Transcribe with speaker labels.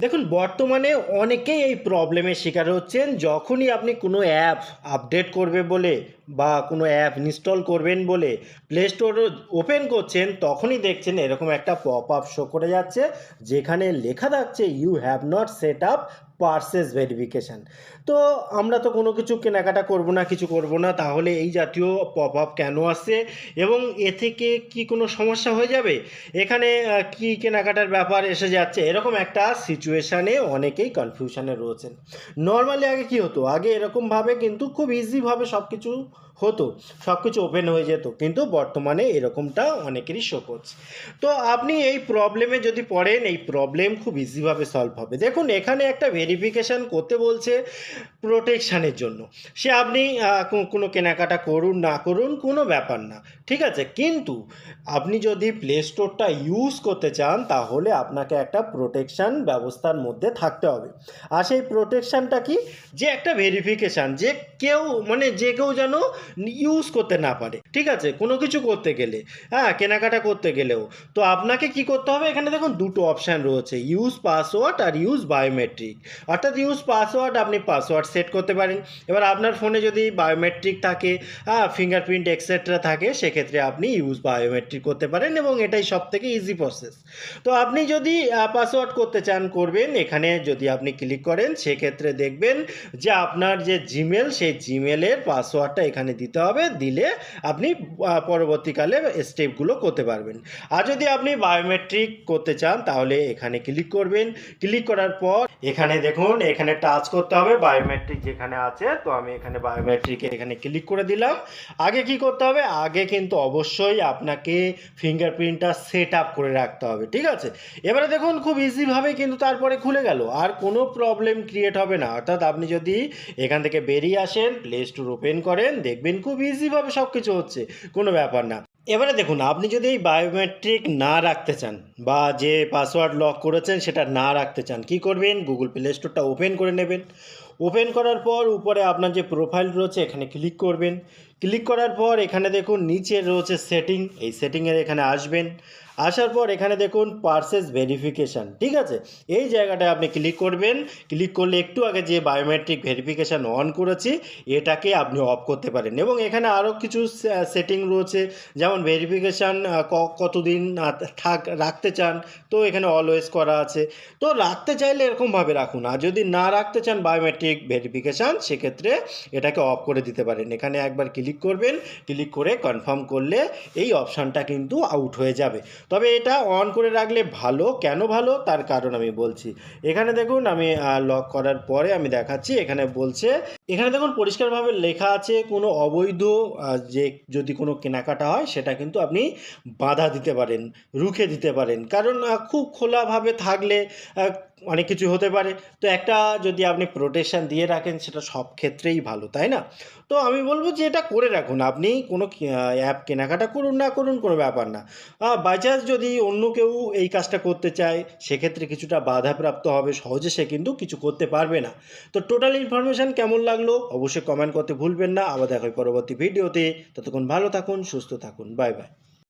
Speaker 1: দেখুন বর্তমানে অনেকেই এই প্রবলেমের শিকার হচ্ছেন যখনই আপনি কোনো অ্যাপ আপডেট করবে বলে বা কোনো অ্যাপ ইনস্টল করবেন বলে প্লে স্টোর ওপেন করছেন তখনই দেখছেন এরকম একটা পপ আপ শো করে যাচ্ছে যেখানে লেখা থাকছে you have not set up purchase verification. তো আমরা তো কোনো কিছু কেনাকাটা করব না, কিছু করব না, তাহলে এই জাতীয় পপ আপ কেন আসছে এবং এ থেকে কি কোনো সমস্যা হয়ে যাবে, এখানে কি কেনাকাটার ব্যাপার এসে যাচ্ছে, এরকম একটা সিচুয়েশানে অনেকেই কনফিউশনে রয়েছেন। নর্মালি আগে কি হতো, আগে এরকমভাবে কিন্তু খুব ইজিভাবে সব কিছু হতো, সব কিছু ওপেন হয়ে যেত, কিন্তু বর্তমানে এরকমটা অনেকেরই শো করছে। তো আপনি এই প্রবলেমে যদি পড়েন, এই প্রবলেম খুব ইজিভাবে সলভ হবে। দেখুন এখানে একটা ভেরিফিকেশান করতে বলছে প্রোটেকশানের জন্য। সে আপনি কোনো কেনাকাটা করুন না করুন কোনো ব্যাপার না, ঠিক আছে, কিন্তু আপনি যদি প্লে স্টোরটা ইউজ করতে চান তাহলে আপনাকে একটা প্রোটেকশান ব্যবস্থার মধ্যে থাকতে হবে। আর সেই প্রোটেকশানটা কি, যে একটা ভেরিফিকেশান, যে কেউ মানে যে কেউ যেন ইউজ করতে না পারে, ঠিক আছে, কোনো কিছু করতে গেলে, হ্যাঁ, কেনাকাটা করতে গেলেও। তো আপনাকে কি করতে হবে, এখানে দেখুন দুটো অপশান রয়েছে, ইউজ পাসওয়ার্ড আর ইউজ বায়োমেট্রিক। অর্থাৎ ইউজ পাসওয়ার্ড, আপনি পাসওয়ার্ড সেট করতে পারেন। এবার আপনার ফোনে যদি বায়োমেট্রিক থাকে, হ্যাঁ, ফিঙ্গারপ্রিন্ট এক্সেট্রা থাকে, সেক্ষেত্রে আপনি ইউজ বায়োমেট্রিক করতে পারেন এবং এটাই সব থেকে ইজি প্রসেস। তো আপনি যদি পাসওয়ার্ড করতে চান করবেন, এখানে যদি আপনি ক্লিক করেন সেক্ষেত্রে দেখবেন যে আপনার যে জিমেল, সেই জিমেলের পাসওয়ার্ডটা এখানে দিতে হবে, দিলে আপনি পরবর্তীকালে স্টেপগুলো করতে পারবেন। আর যদি আপনি বায়োমেট্রিক করতে চান তাহলে এখানে ক্লিক করবেন। ক্লিক করার পর এখানে দেখুন, এখানে টাচ করতে হবে বায়োমেট্রিক যেখানে আছে। তো আমি এখানে বায়োমেট্রিকে এখানে ক্লিক করে দিলাম। আগে কি করতে হবে, আগে কিন্তু অবশ্যই আপনাকে ফিঙ্গারপ্রিন্টটা সেট আপ করে রাখতে হবে, ঠিক আছে। এবারে দেখুন খুব ইজিভাবে কিন্তু তারপরে খুলে গেল, আর কোনো প্রবলেম ক্রিয়েট হবে না। অর্থাৎ আপনি যদি এখান থেকে বেরিয়ে আসেন, প্লে স্টোর ওপেন করেন, দেখবেন খুব ইজিভাবে সব কিছু হচ্ছে, কোনো ব্যাপার না। এবারে দেখুন আপনি যদি এই বায়োমেট্রিক না রাখতে চান বা যে পাসওয়ার্ড লক করেছেন সেটা না রাখতে চান, কি করবেন, গুগল প্লে স্টোরটা ওপেন করে নেবেন। ওপেন করার পর উপরে আপনার যে প্রোফাইল রয়েছে এখানে ক্লিক করবেন। ক্লিক করার পর এখানে দেখুন নিচে রয়েছে সেটিং, এই সেটিংয়ের এখানে আসবেন। আসার পর এখানে দেখুন পারচেজ ভেরিফিকেশান, ঠিক আছে, এই জায়গাটায় আপনি ক্লিক করবেন। ক্লিক করলে একটু আগে যে বায়োমেট্রিক ভেরিফিকেশান অন করেছি এটাকে আপনি অফ করতে পারেন এবং এখানে আরও কিছু সেটিং রয়েছে, যেমন ভেরিফিকেশান কতদিন রাখতে চান, তো এখানে অলওয়েজ করা আছে। তো রাখতে চাইলে এরকমভাবে রাখুন, আর যদি না রাখতে চান বায়োমেট্রিক ভেরিফিকেশান সেক্ষেত্রে এটাকে অফ করে দিতে পারেন। এখানে একবার ক্লিক করবেন, ক্লিক করে কনফার্ম করলে এই অপশানটা কিন্তু আউট হয়ে যাবে। তবে এটা অন করে রাখলে ভালো। কেন ভালো তার কারণ আমি বলছি। এখানে দেখুন আমি লক করার পরে আমি দেখাচ্ছি, এখানে বলছে, এখানে দেখুন পরিষ্কারভাবে লেখা আছে কোনো অবৈধ যে যদি কোনো কেনাকাটা হয় সেটা কিন্তু আপনি বাধা দিতে পারেন, রুখে দিতে পারেন। কারণ খুব খোলাভাবে থাকলে অনেক কিছু হতে পারে। তো একটা যদি আপনি প্রোটেকশান দিয়ে রাখেন সেটা সব ক্ষেত্রেই ভালো, তাই না? তো আমি বলব যে এটা করে রাখুন। আপনি কোনো অ্যাপ কেনাকাটা করুন না করুন কোনো ব্যাপার না। বাই চান্স যদি অন্য কেউ এই কাজটা করতে চায় সেক্ষেত্রে কিছুটা বাধাপ্রাপ্ত হবে, সহজে সে কিন্তু কিছু করতে পারবে না। তো টোটাল ইনফরমেশান কেমন লাগলো অবশ্যই কমেন্ট করতে ভুলবেন না। আবার দেখা হবে পরবর্তী ভিডিওতে। ততক্ষণ ভালো থাকুন, সুস্থ থাকুন, বাই বাই।